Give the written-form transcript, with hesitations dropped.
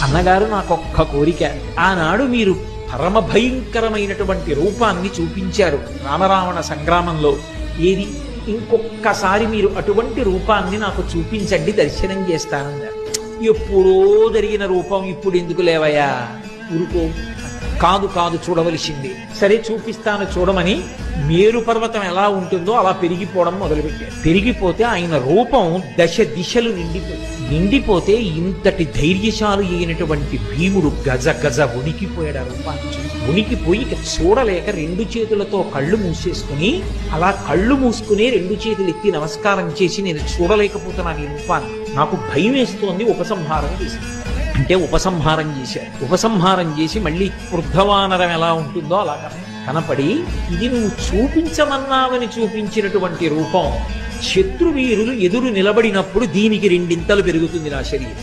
అన్నగారు నాకొక్క కోరిక. ఆనాడు మీరు పరమ భయంకరమైనటువంటి రూపాన్ని చూపించారు రామరావణ సంగ్రామంలో. ఏది ఇంకొక్కసారి మీరు అటువంటి రూపాన్ని నాకు చూపించండి, దర్శనం చేస్తానన్నారు. ఎప్పుడో జరిగిన రూపం ఇప్పుడు ఎందుకు లేవయ్యా, ఊరుకో. కాదు కాదు, చూడవలసింది. సరే చూపిస్తాను చూడమని మేరు పర్వతం ఎలా ఉంటుందో అలా పెరిగిపోవడం మొదలుపెట్టారు. పెరిగిపోతే ఆయన రూపం దశ దిశలు నిండిపోతే ఇంతటి ధైర్యశాలి అయినటువంటి భీముడు గజ గజ ఉనికిపోయాడు. ఆ రూపాన్ని ఉనికిపోయి ఇక చూడలేక రెండు చేతులతో కళ్ళు మూసేసుకుని, అలా కళ్ళు మూసుకుని రెండు చేతులు ఎత్తి నమస్కారం చేసి, నేను చూడలేకపోతున్నాను ఈ రూపాన్ని, నాకు భయం వేస్తోంది, ఉపసంహారం చేసింది. అంటే ఉపసంహారం చేశారు. ఉపసంహారం చేసి మళ్ళీ వృద్ధవానరం ఎలా ఉంటుందో అలా కనపడి, ఇది నువ్వు చూపించమన్నావని చూపించినటువంటి రూపం, శత్రువీరులు ఎదురు నిలబడినప్పుడు దీనికి రెండింతలు పెరుగుతుంది నా శరీరం.